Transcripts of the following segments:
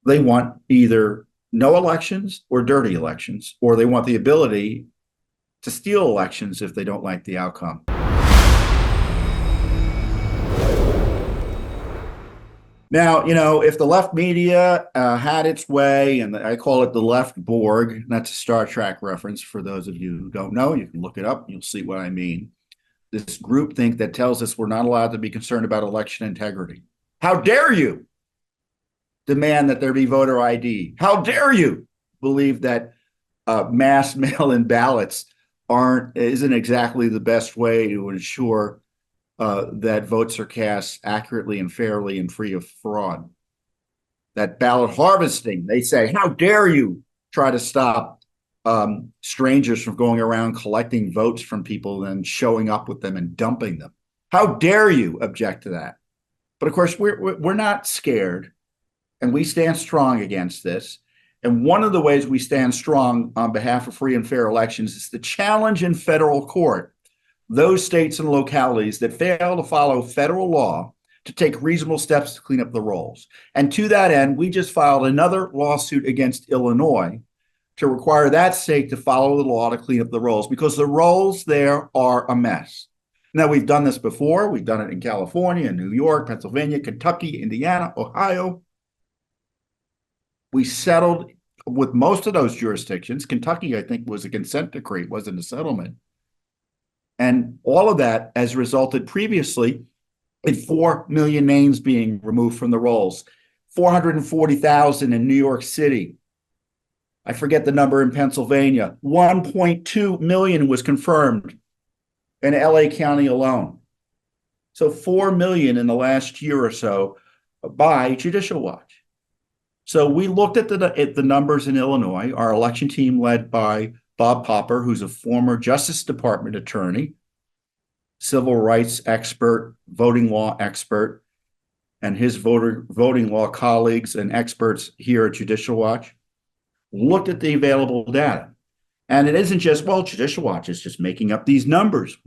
They want either no elections or dirty elections, or they want the ability to steal elections if they don't like the outcome. Now, if the left media had its way, and I call it the left Borg, that's a Star Trek reference for those of you who don't know, you can look it up, you'll see what I mean. This groupthink that tells us we're not allowed to be concerned about election integrity. How dare you demand that there be voter ID? How dare you believe that mass mail-in ballots isn't exactly the best way to ensure that votes are cast accurately and fairly and free of fraud? That ballot harvesting, they say, how dare you try to stop strangers from going around collecting votes from people and showing up with them and dumping them? How dare you object to that? But of course, we're not scared, and we stand strong against this. And one of the ways we stand strong on behalf of free and fair elections is to challenge in federal court those states and localities that fail to follow federal law to take reasonable steps to clean up the rolls. And to that end, we just filed another lawsuit against Illinois to require that state to follow the law to clean up the rolls, because the rolls there are a mess. Now, we've done this before. We've done it in California, New York, Pennsylvania, Kentucky, Indiana, Ohio. We settled with most of those jurisdictions. Kentucky, I think, was a consent decree, it wasn't a settlement. And all of that has resulted previously in 4 million names being removed from the rolls, 440,000 in New York City. I forget the number in Pennsylvania. 1.2 million was confirmed in LA County alone. So 4 million in the last year or so by Judicial Watch. So we looked at the numbers in Illinois. Our election team, led by Bob Popper, who's a former Justice Department attorney, civil rights expert, voting law expert, and his voting law colleagues and experts here at Judicial Watch, looked at the available data. And it isn't just, well, Judicial Watch is just making up these numbers.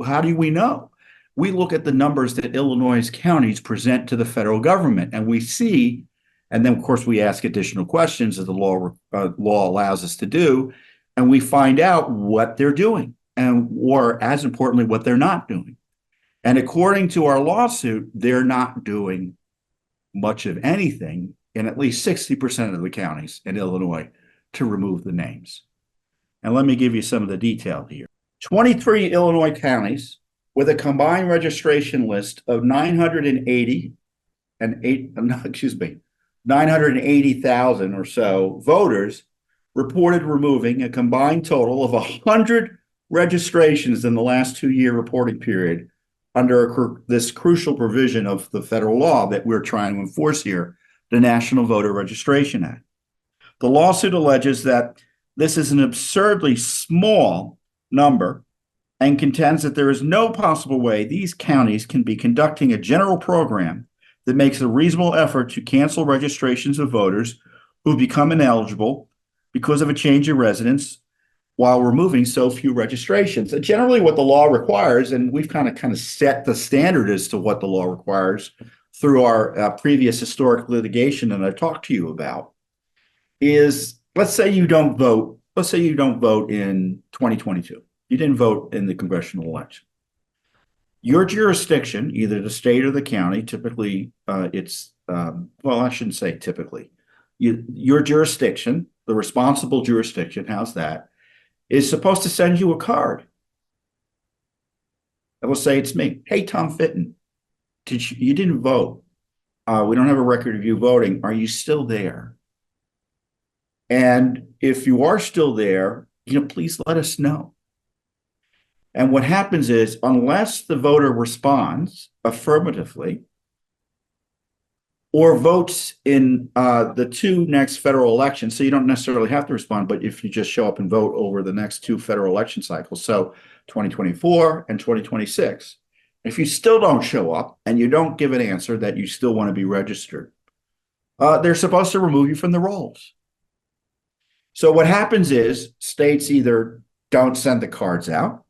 How do we know? We look at the numbers that Illinois counties present to the federal government, and we see, and then of course we ask additional questions as the law allows us to do, and we find out what they're doing, or as importantly, what they're not doing. And according to our lawsuit, they're not doing much of anything in at least 60% of the counties in Illinois to remove the names. And let me give you some of the detail here. 23 Illinois counties with a combined registration list of 980,000 or so voters reported removing a combined total of 100 registrations in the last 2-year reporting period under this crucial provision of the federal law that we're trying to enforce here, the National Voter Registration Act. The lawsuit alleges that this is an absurdly small number and contends that there is no possible way these counties can be conducting a general program that makes a reasonable effort to cancel registrations of voters who become ineligible because of a change in residence while removing so few registrations. And generally what the law requires, and we've kind of set the standard as to what the law requires through our previous historic litigation that I've talked to you about, is let's say you don't vote. Let's say you don't vote in 2022. You didn't vote in the congressional election. Your jurisdiction, either the state or the county, typically well, I shouldn't say typically. Your jurisdiction, the responsible jurisdiction, how's that, is supposed to send you a card. I will say it's me. Hey, Tom Fitton, you didn't vote. We don't have a record of you voting. Are you still there? And if you are still there, please let us know. And what happens is, unless the voter responds affirmatively or votes in the 2 next federal elections, so you don't necessarily have to respond, but if you just show up and vote over the next 2 federal election cycles, so 2024 and 2026, if you still don't show up and you don't give an answer that you still want to be registered, they're supposed to remove you from the rolls. So what happens is states either don't send the cards out,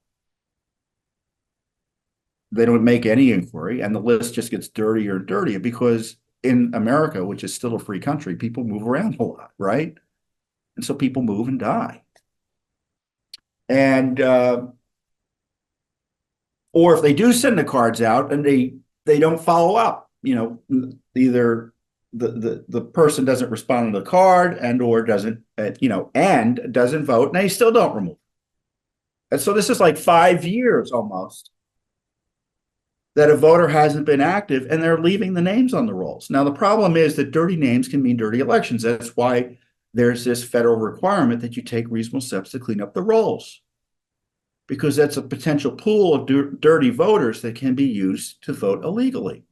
they don't make any inquiry, and the list just gets dirtier and dirtier, because in America, which is still a free country, people move around a lot, right? And so people move and die. And or if they do send the cards out and they don't follow up, either the person doesn't respond to the card and or doesn't and doesn't vote, and they still don't remove. And so this is like 5 years almost that a voter hasn't been active, and they're leaving the names on the rolls. Now, the problem is that dirty names can mean dirty elections. That's why there's this federal requirement that you take reasonable steps to clean up the rolls, because that's a potential pool of dirty voters that can be used to vote illegally,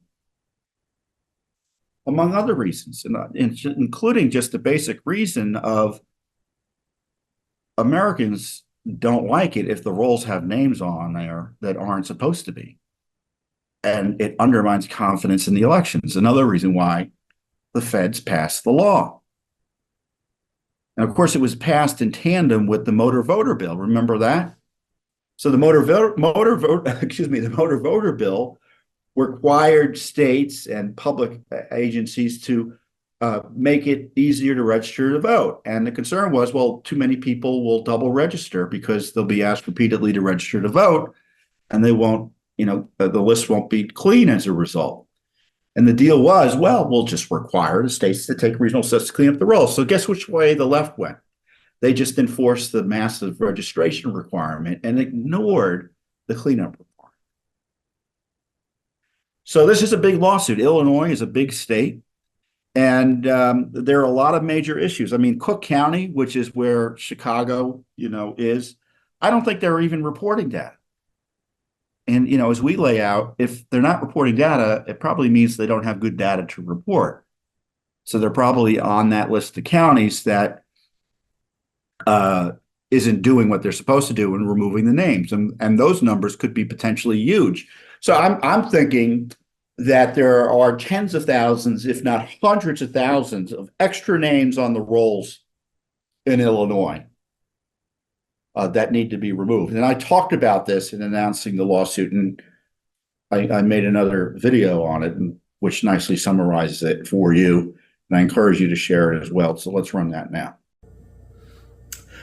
among other reasons, including just the basic reason of Americans don't like it if the rolls have names on there that aren't supposed to be. And it undermines confidence in the elections. Another reason why the feds passed the law. And of course, it was passed in tandem with the motor voter bill. Remember that? So the motor voter bill required states and public agencies to make it easier to register to vote. And the concern was, well, too many people will double register because they'll be asked repeatedly to register to vote, and they won't, the list won't be clean as a result. And the deal was, well, we'll just require the states to take reasonable steps to clean up the rolls. So guess which way the left went? They just enforced the massive registration requirement and ignored the cleanup requirement. So this is a big lawsuit. Illinois is a big state, and there are a lot of major issues. I mean, Cook County, which is where Chicago, is, I don't think they're even reporting data. And, as we lay out, if they're not reporting data, it probably means they don't have good data to report. So they're probably on that list of counties that isn't doing what they're supposed to do and removing the names. And those numbers could be potentially huge. So I'm thinking that there are tens of thousands, if not hundreds of thousands, of extra names on the rolls in Illinois that need to be removed. And I talked about this in announcing the lawsuit, and I made another video on it, which nicely summarizes it for you. And I encourage you to share it as well. So let's run that now.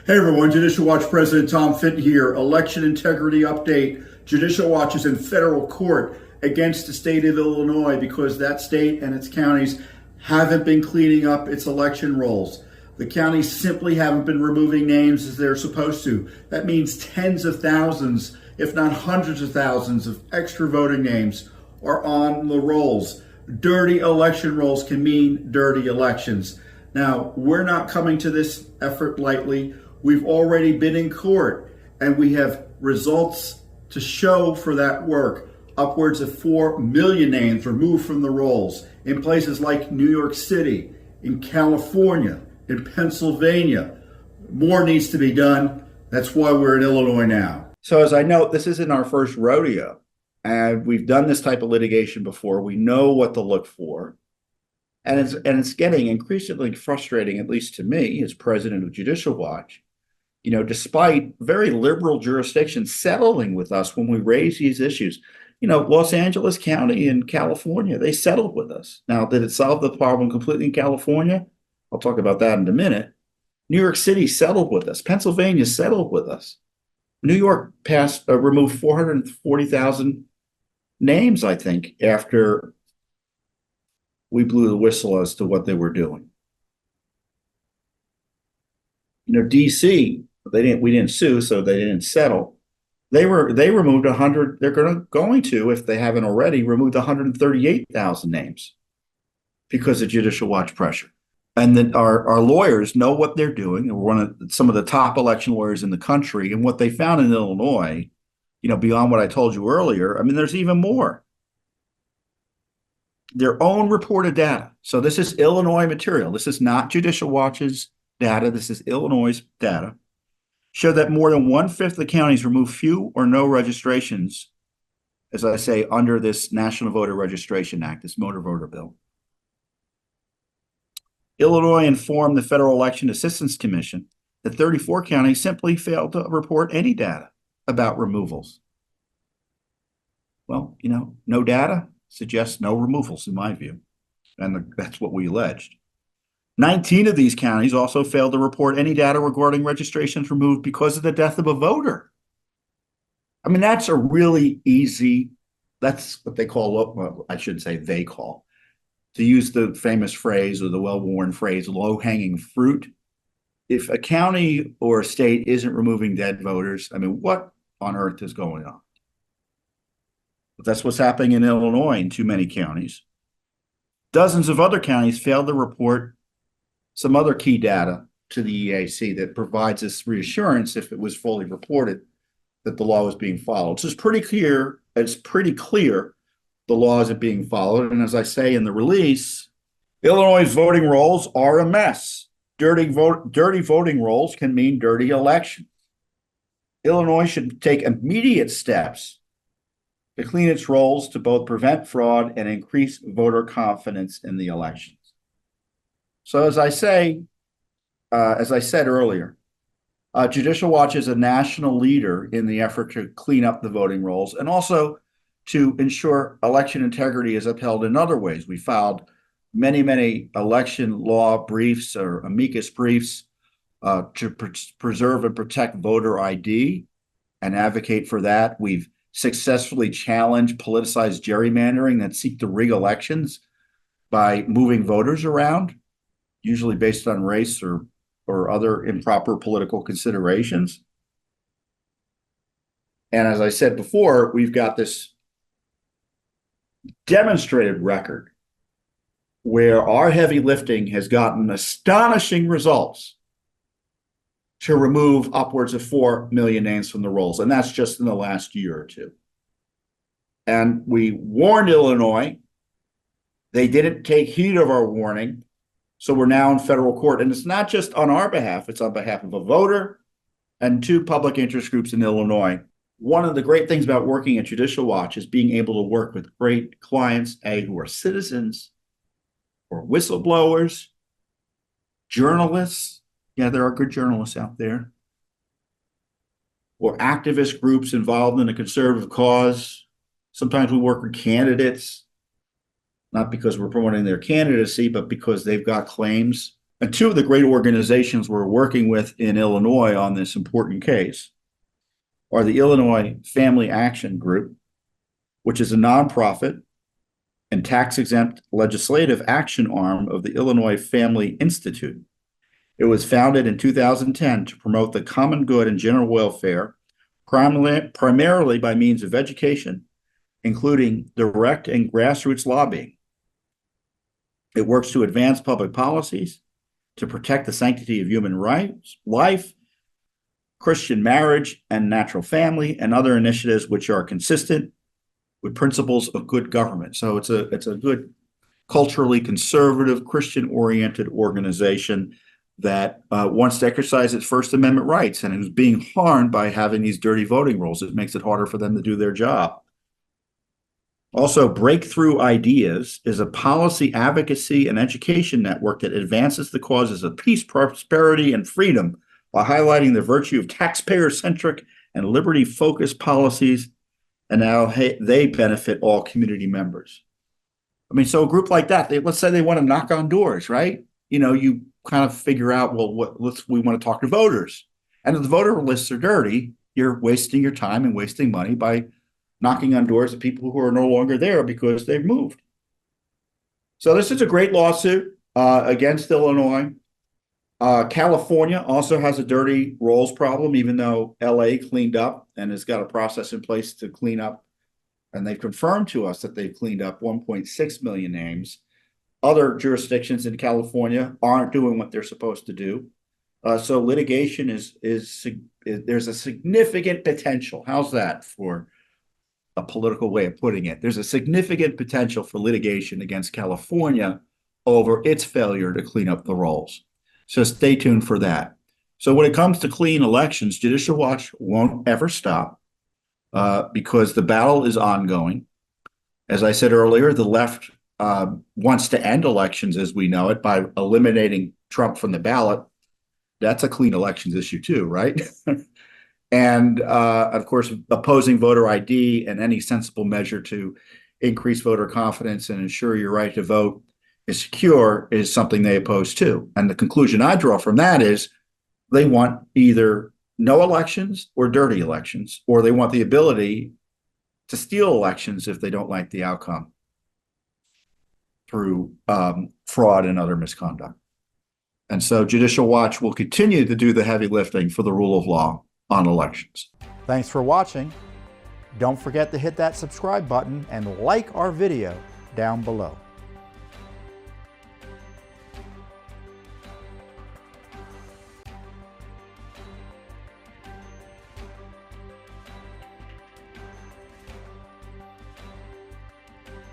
Hey everyone, Judicial Watch President Tom Fitton here. Election integrity update. Judicial Watch is in federal court against the state of Illinois because that state and its counties haven't been cleaning up its election rolls. The counties simply haven't been removing names as they're supposed to. That means tens of thousands, if not hundreds of thousands, of extra voting names are on the rolls. Dirty election rolls can mean dirty elections. Now, we're not coming to this effort lightly. We've already been in court, and we have results to show for that work. Upwards of 4 million names removed from the rolls in places like New York City, in California, in Pennsylvania. More needs to be done. That's why we're in Illinois now. So as I note, this isn't our first rodeo, and we've done this type of litigation before. We know what to look for. And it's getting increasingly frustrating, at least to me as president of Judicial Watch, despite very liberal jurisdictions settling with us when we raise these issues. Los Angeles County in California, they settled with us. Now, did it solve the problem completely in California? I'll talk about that in a minute. New York City settled with us. Pennsylvania settled with us. New York removed 440,000 names, I think, after we blew the whistle as to what they were doing. DC, we didn't sue, so they didn't settle. They removed 100. They're going to, if they haven't already, removed 138,000 names because of Judicial Watch pressure. And then our lawyers know what they're doing. And we're some of the top election lawyers in the country. And what they found in Illinois, beyond what I told you earlier, I mean, there's even more. Their own reported data. So this is Illinois material. This is not Judicial Watch's data. This is Illinois' data. Show that more than 1/5 of the counties remove few or no registrations, as I say, under this National Voter Registration Act, this motor voter bill. Illinois informed the Federal Election Assistance Commission that 34 counties simply failed to report any data about removals. Well, no data suggests no removals, in my view. And that's what we alleged. 19 of these counties also failed to report any data regarding registrations removed because of the death of a voter. I mean, that's a really easy, that's what they call, well, I shouldn't say they call, to use the famous phrase or the well-worn phrase, low-hanging fruit. If a county or a state isn't removing dead voters, I mean, what on earth is going on? But that's what's happening in Illinois in too many counties. Dozens of other counties failed to report some other key data to the EAC that provides us reassurance, if it was fully reported, that the law is being followed. So it's pretty clear the law isn't being followed. And as I say in the release, Illinois' voting rolls are a mess. Dirty voting rolls can mean dirty elections. Illinois should take immediate steps to clean its rolls to both prevent fraud and increase voter confidence in the elections. So as I said earlier, Judicial Watch is a national leader in the effort to clean up the voting rolls and also to ensure election integrity is upheld in other ways. We filed many election law briefs or amicus briefs to preserve and protect voter ID and advocate for that. We've successfully challenged politicized gerrymandering that seek to rig elections by moving voters around, usually based on race or other improper political considerations. And as I said before, we've got this demonstrated record where our heavy lifting has gotten astonishing results to remove upwards of 4 million names from the rolls. And that's just in the last year or two. And we warned Illinois. They didn't take heed of our warning. So we're now in federal court. And it's not just on our behalf, it's on behalf of a voter and 2 public interest groups in Illinois. One of the great things about working at Judicial Watch is being able to work with great clients, who are citizens or whistleblowers, journalists. Yeah, there are good journalists out there. Or activist groups involved in a conservative cause. Sometimes we work with candidates, not because we're promoting their candidacy, but because they've got claims. And 2 of the great organizations we're working with in Illinois on this important case are the Illinois Family Action Group, which is a nonprofit and tax-exempt legislative action arm of the Illinois Family Institute. It was founded in 2010 to promote the common good and general welfare, primarily by means of education, including direct and grassroots lobbying. It works to advance public policies, to protect the sanctity of human rights, life, Christian marriage, and natural family, and other initiatives which are consistent with principles of good government. So it's a good, culturally conservative, Christian-oriented organization that wants to exercise its First Amendment rights and who's being harmed by having these dirty voting rolls. It makes it harder for them to do their job. Also, Breakthrough Ideas is a policy advocacy and education network that advances the causes of peace, prosperity, and freedom while highlighting the virtue of taxpayer-centric and liberty-focused policies and how they benefit all community members. I mean, so a group like that, let's say they want to knock on doors, right? You kind of figure out, well, we want to talk to voters. And if the voter lists are dirty, you're wasting your time and wasting money by knocking on doors of people who are no longer there because they've moved. So this is a great lawsuit against Illinois. California also has a dirty rolls problem, even though LA cleaned up and has got a process in place to clean up. And they've confirmed to us that they've cleaned up 1.6 million names. Other jurisdictions in California aren't doing what they're supposed to do. So litigation there's a significant potential. How's that for a political way of putting it? There's a significant potential for litigation against California over its failure to clean up the rolls. So stay tuned for that. So when it comes to clean elections, Judicial Watch won't ever stop because the battle is ongoing. As I said earlier, the left wants to end elections as we know it by eliminating Trump from the ballot. That's a clean elections issue too, right? And of course, opposing voter ID and any sensible measure to increase voter confidence and ensure your right to vote is secure is something they oppose too. And the conclusion I draw from that is they want either no elections or dirty elections, or they want the ability to steal elections if they don't like the outcome through fraud and other misconduct. And so Judicial Watch will continue to do the heavy lifting for the rule of law on elections. Thanks for watching. Don't forget to hit that subscribe button and like our video down below.